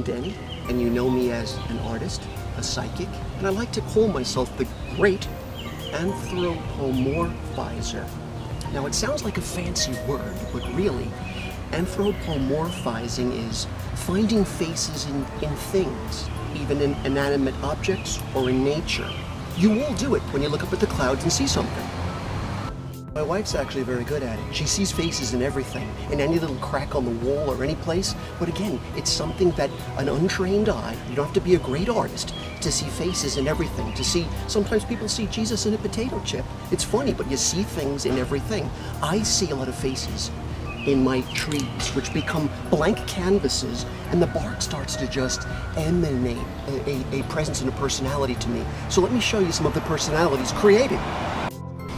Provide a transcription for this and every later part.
Danny, and you know me as an artist, a psychic, and I like to call myself the great anthropomorphizer. Now it sounds like a fancy word, but really, anthropomorphizing is finding faces in things, even in inanimate objects or in nature. You will do it when you look up at the clouds and see something. My wife's actually very good at it. She sees faces in everything, in any little crack on the wall or any place. But again, it's something that an untrained eye, you don't have to be a great artist to see faces in everything. Sometimes people see Jesus in a potato chip. It's funny, but you see things in everything. I see a lot of faces in my trees, which become blank canvases, and the bark starts to just emanate a presence and a personality to me. So let me show you some of the personalities created.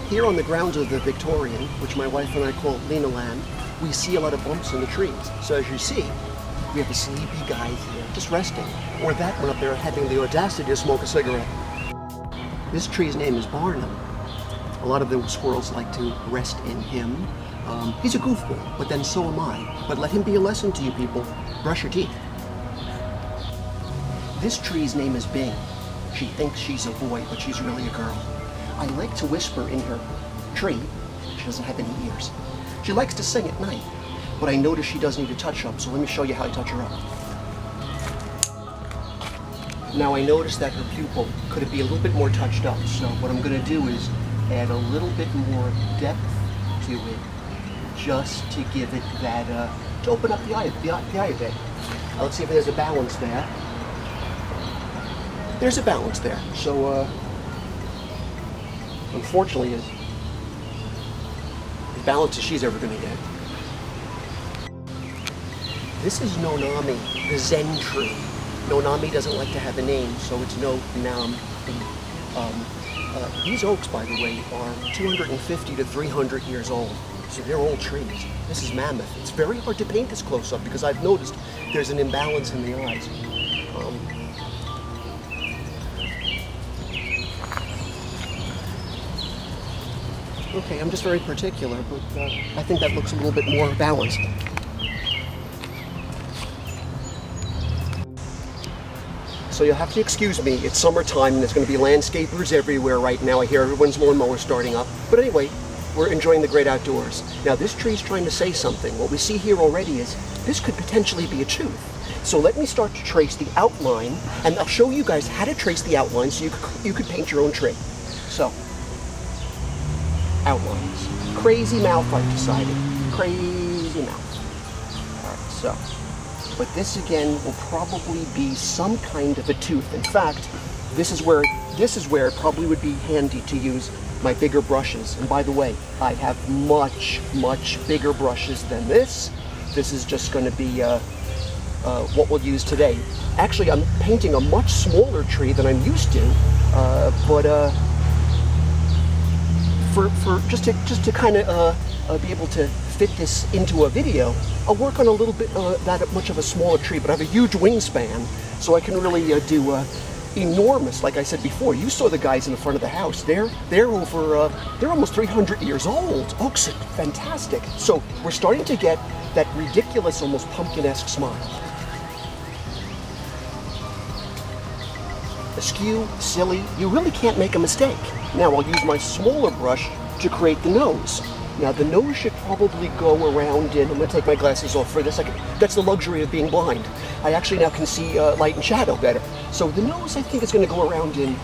Here on the grounds of the Victorian, which my wife and I call Lena Land, we see a lot of bumps in the trees. So as you see, we have a sleepy guy here, just resting. Or that one up there having the audacity to smoke a cigarette. This tree's name is Barnum. A lot of the squirrels like to rest in him. He's a goofball, but then so am I. But let him be a lesson to you people. Brush your teeth. This tree's name is Bing. She thinks she's a boy, but she's really a girl. I like to whisper in her tree. She doesn't have any ears. She likes to sing at night, but I notice she does need a touch-up, so let me show you how I touch her up. Now I notice that her pupil could be a little bit more touched up, so what I'm going to do is add a little bit more depth to it, just to give it that, to open up the eye a bit. Now let's see if there's a balance there. There's a balance there, so unfortunately, as balanced as she's ever going to get. This is Nonami, the Zen tree. Nonami doesn't like to have a name, so it's No-Nam. These oaks, by the way, are 250 to 300 years old, so they're old trees. This is mammoth. It's very hard to paint this close up because I've noticed there's an imbalance in the eyes. Okay, I'm just very particular, but I think that looks a little bit more balanced. So you'll have to excuse me, it's summertime and there's going to be landscapers everywhere right now. I hear everyone's lawnmower starting up. But anyway, we're enjoying the great outdoors. Now this tree's trying to say something. What we see here already is this could potentially be a tooth. So let me start to trace the outline, and I'll show you guys how to trace the outline so you could paint your own tree. So, outlines. Crazy mouth, I've decided. Crazy mouth. Alright, so. But this again will probably be some kind of a tooth. In fact, this is where it probably would be handy to use my bigger brushes. And by the way, I have much, much bigger brushes than this. This is just going to be what we'll use today. Actually, I'm painting a much smaller tree than I'm used to, but for just to kind of be able to fit this into a video, I'll work on a little bit that much of a smaller tree, but I have a huge wingspan, so I can really do enormous. Like I said before, you saw the guys in the front of the house. They're almost 300 years old. Oaks are fantastic. So we're starting to get that ridiculous, almost pumpkin-esque smile. Askew, silly, you really can't make a mistake. Now I'll use my smaller brush to create the nose. Now the nose should probably go around in, I'm going to take my glasses off for this second. That's the luxury of being blind. I actually now can see light and shadow better. So the nose, I think, is going to go around in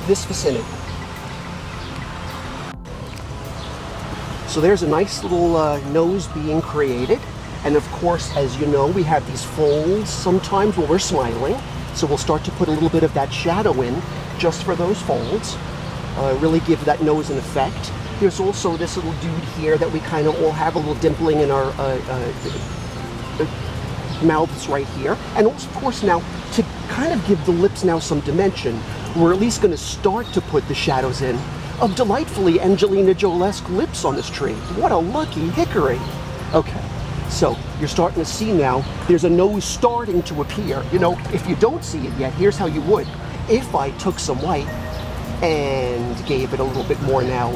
this vicinity. So there's a nice little nose being created. And of course, as you know, we have these folds sometimes when we're smiling. So we'll start to put a little bit of that shadow in just for those folds. Really give that nose an effect. There's also this little dude here that we kind of all have a little dimpling in our mouths right here. And also, of course, now to kind of give the lips now some dimension, we're at least going to start to put the shadows in of delightfully Angelina Jolie-esque lips on this tree. What a lucky hickory. Okay, so you're starting to see now there's a nose starting to appear. You know, if you don't see it yet, here's how you would. If I took some white and gave it a little bit more now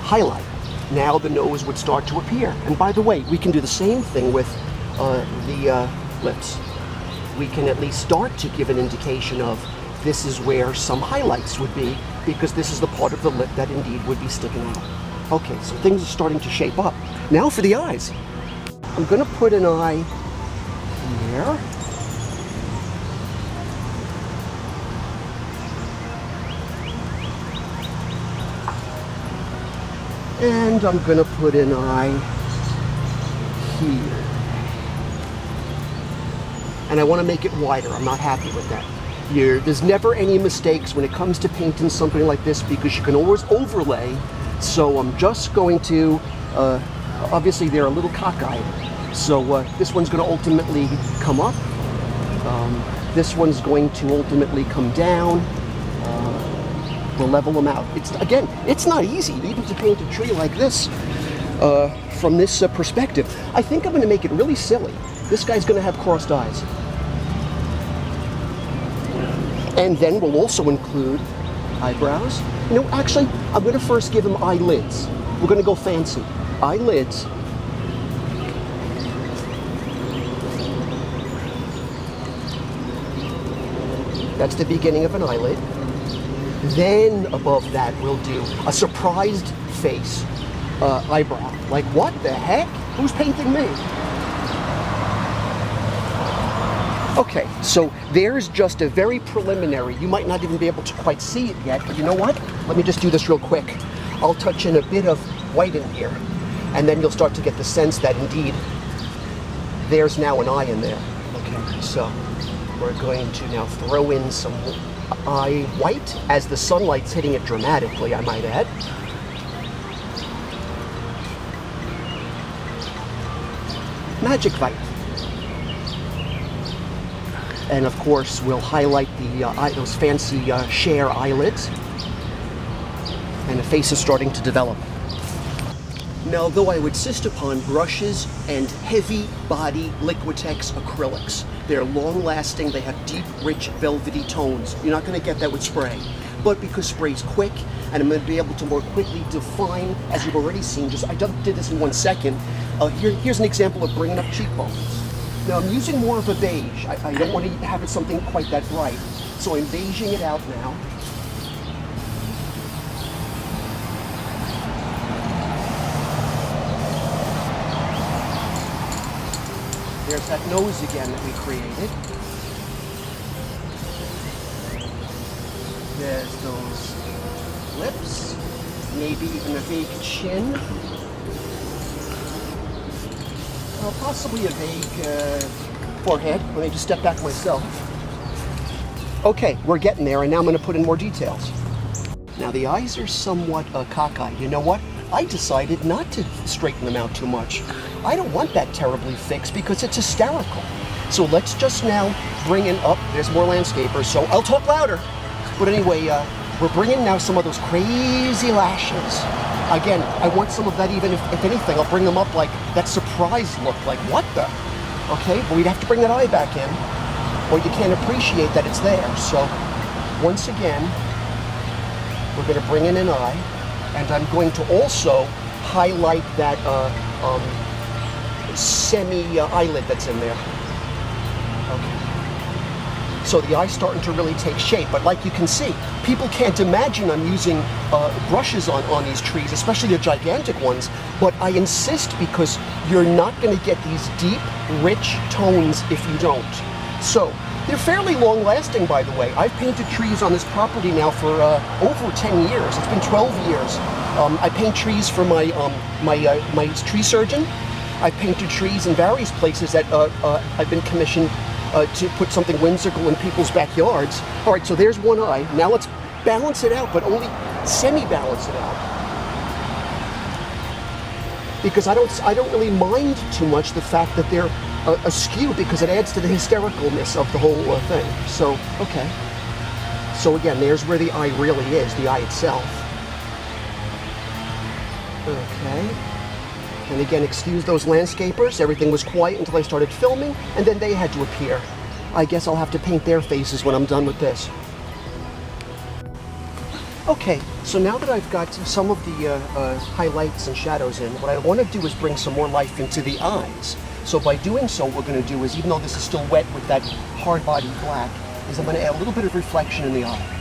highlight, now the nose would start to appear. And by the way, we can do the same thing with the lips. we can at least start to give an indication of this is where some highlights would be, because this is the part of the lip that indeed would be sticking out. Okay, so things are starting to shape up. Now for the eyes. I'm going to put an eye here. And I'm going to put an eye here. And I want to make it wider. I'm not happy with that. There's never any mistakes when it comes to painting something like this, because you can always overlay. So I'm just going to, obviously they're a little cockeyed. So this one's going to ultimately come up. This one's going to ultimately come down. We'll level them out. Again, it's not easy even to paint a tree like this from this perspective. I think I'm going to make it really silly. This guy's going to have crossed eyes. And then we'll also include eyebrows. You know, actually, I'm going to first give him eyelids. We're going to go fancy. Eyelids. That's the beginning of an eyelid. Then above that, we'll do a surprised face eyebrow. Like, what the heck? Who's painting me? Okay, so there's just a very preliminary. You might not even be able to quite see it yet, but you know what? Let me just do this real quick. I'll touch in a bit of white in here, and then you'll start to get the sense that indeed there's now an eye in there. Okay, so we're going to now throw in some eye white as the sunlight's hitting it dramatically, I might add. Magic white. And of course, we'll highlight those fancy share eyelids. And the face is starting to develop. Now, though I would insist upon brushes and heavy body Liquitex acrylics, they're long-lasting, they have deep, rich, velvety tones. You're not going to get that with spray. But because spray's quick, and I'm going to be able to more quickly define, as you've already seen, I did this in 1 second. Here's an example of bringing up cheekbones. Now I'm using more of a beige. I don't want to have it something quite that bright. So I'm beiging it out now. There's that nose again that we created. There's those lips, maybe even a vague chin. Possibly a vague forehead. Let me just step back myself. Okay, we're getting there, and now I'm going to put in more details. Now the eyes are somewhat cockeyed. You know what? I decided not to straighten them out too much. I don't want that terribly fixed because it's hysterical. So let's just now bring in up. There's more landscapers, so I'll talk louder. But anyway, we're bringing now some of those crazy lashes. Again, I want some of that, even if anything, I'll bring them up like that surprise look, like what the? Okay, but we'd have to bring that eye back in, or you can't appreciate that it's there. So, once again, we're going to bring in an eye, and I'm going to also highlight that semi-eyelid that's in there. Okay. So the eye's starting to really take shape, but like you can see, people can't imagine I'm using brushes on these trees, especially the gigantic ones, but I insist because you're not going to get these deep, rich tones if you don't. So, they're fairly long-lasting, by the way. I've painted trees on this property now for over 10 years. It's been 12 years. I paint trees for my tree surgeon. I've painted trees in various places that I've been commissioned to put something whimsical in people's backyards. All right, so there's one eye. Now let's balance it out, but only semi-balance it out. Because I don't really mind too much the fact that they're askew, because it adds to the hystericalness of the whole thing. So, okay. So again, there's where the eye really is, the eye itself. Okay. And again, excuse those landscapers. Everything was quiet until I started filming, and then they had to appear. I guess I'll have to paint their faces when I'm done with this. Okay, so now that I've got some of the highlights and shadows in, what I want to do is bring some more life into the eyes. So by doing so, what we're going to do is, even though this is still wet with that hard body black, is I'm going to add a little bit of reflection in the eye.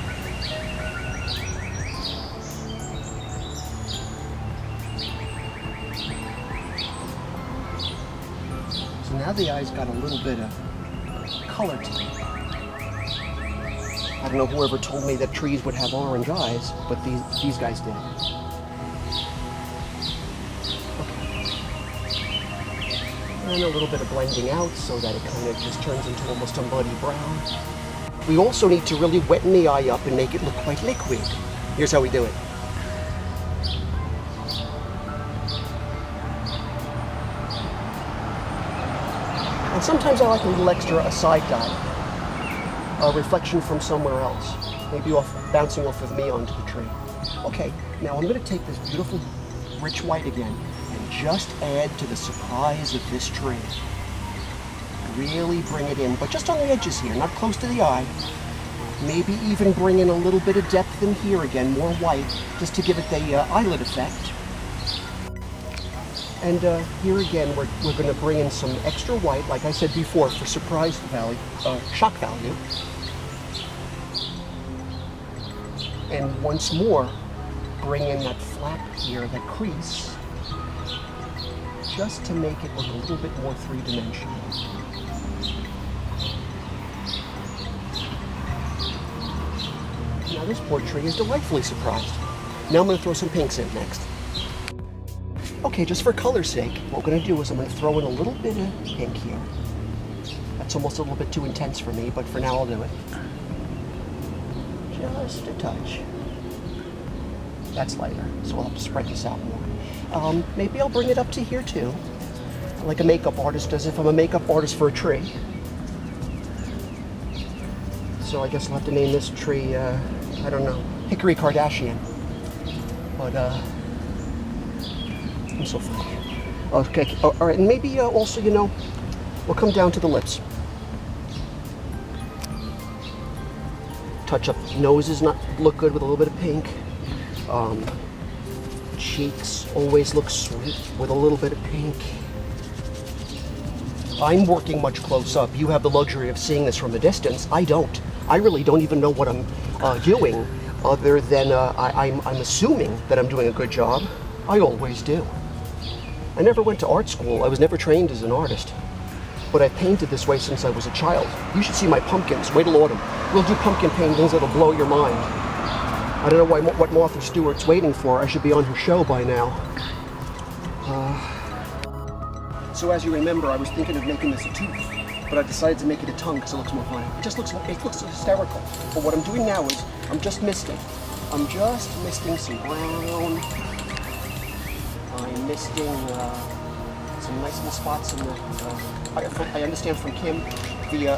So now the eye's got a little bit of color to it. I don't know whoever told me that trees would have orange eyes, but these guys did. And a little bit of blending out so that it kind of just turns into almost a muddy brown. We also need to really wetten the eye up and make it look quite liquid. Here's how we do it. And sometimes I like a little extra a side dye, a reflection from somewhere else, maybe bouncing off of me onto the tree. Okay, now I'm going to take this beautiful rich white again and just add to the surprise of this tree. Really bring it in, but just on the edges here, not close to the eye. Maybe even bring in a little bit of depth in here again, more white, just to give it the eyelid effect. And here again, we're going to bring in some extra white, like I said before, for surprise value, shock value. And once more, bring in that flap here, that crease, just to make it look a little bit more three-dimensional. Now this poor tree is delightfully surprised. Now I'm going to throw some pinks in next. Okay, just for color's sake, what we're going to do is I'm going to throw in a little bit of pink here. That's almost a little bit too intense for me, but for now I'll do it. Just a touch. That's lighter, so I'll have to spread this out more. Maybe I'll bring it up to here too, like a makeup artist does if I'm a makeup artist for a tree. So I guess I'll have to name this tree, I don't know, Hickory Kardashian. But, I'm so funny. Okay, all right, and maybe also, you know, we'll come down to the lips. Touch up noses, not look good with a little bit of pink. Cheeks always look sweet with a little bit of pink. I'm working much close up. You have the luxury of seeing this from a distance. I don't. I really don't even know what I'm doing, other than I'm assuming that I'm doing a good job. I always do. I never went to art school. I was never trained as an artist. But I've painted this way since I was a child. You should see my pumpkins. Wait till autumn. We'll do pumpkin paintings that'll blow your mind. I don't know what Martha Stewart's waiting for. I should be on her show by now. So as you remember, I was thinking of making this a tooth, but I decided to make it a tongue because it looks more funny. It looks hysterical. But what I'm doing now is I'm just misting. I'm just misting some brown. I'm misting some nice little spots in the. I understand from Kim the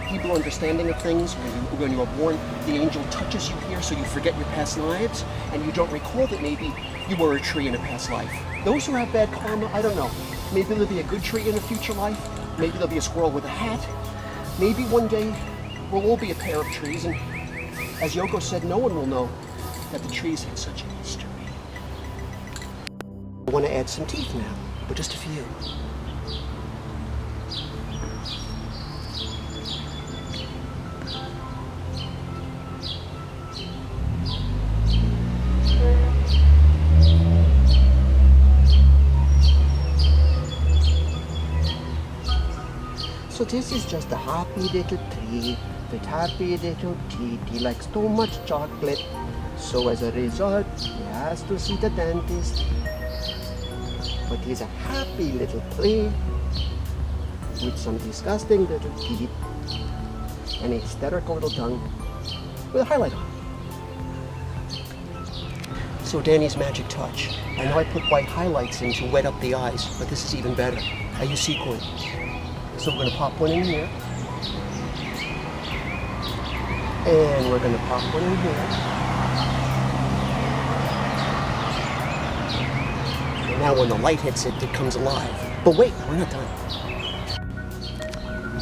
Hebrew understanding of things. When you are born, the angel touches you here, so you forget your past lives, and you don't recall that maybe you were a tree in a past life. Those who have bad karma, I don't know. Maybe there'll be a good tree in a future life. Maybe there'll be a squirrel with a hat. Maybe one day we'll all be a pair of trees, and as Yoko said, no one will know that the trees had such a history. I want to add some teeth now, but just a few. So this is just a happy little tree with happy little teeth. He likes too much chocolate, so as a result, he has to see the dentist. But he's a happy little tree with some disgusting little teeth and a hysterical little tongue with a highlight on it. So Danny's magic touch. I know I put white highlights in to wet up the eyes, but this is even better. I use sequin. So we're going to pop one in here. And we're going to pop one in here. And now when the light hits it, it comes alive. But wait, we're not done.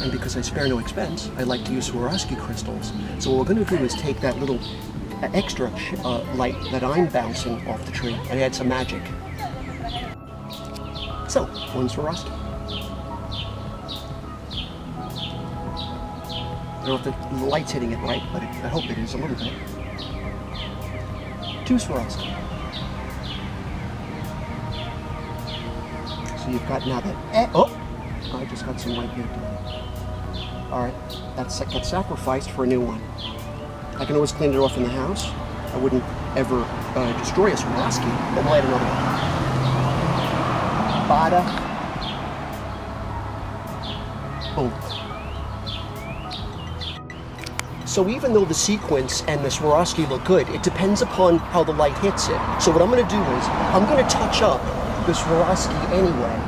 And because I spare no expense, I like to use Swarovski crystals. So what we're going to do is take that little extra light that I'm bouncing off the tree and add some magic. So, one Swarovski. I don't know if the light's hitting it right, but I hope it is a little bit. 2 Swarovski. So you've got now that. Oh! I just got some light here. Alright, that gets sacrificed for a new one. I can always clean it off in the house. I wouldn't ever destroy a Swarovski, but we'll add another one. Bada. Boom. So even though the sequence and the Swarovski look good, it depends upon how the light hits it. So what I'm going to do is, I'm going to touch up the Swarovski anyway.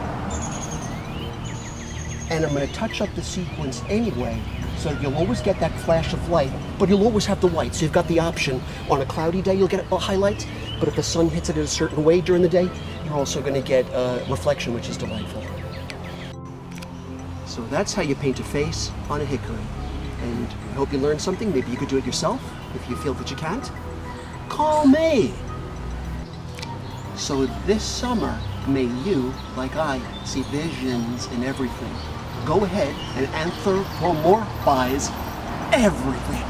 And I'm going to touch up the sequence anyway, so you'll always get that flash of light, but you'll always have the white. So you've got the option. On a cloudy day, you'll get a highlight, but if the sun hits it in a certain way during the day, you're also going to get reflection, which is delightful. So that's how you paint a face on a hickory. And I hope you learned something. Maybe you could do it yourself. If you feel that you can't, call me. So this summer, may you, like I, see visions in everything. Go ahead and anthropomorphize everything.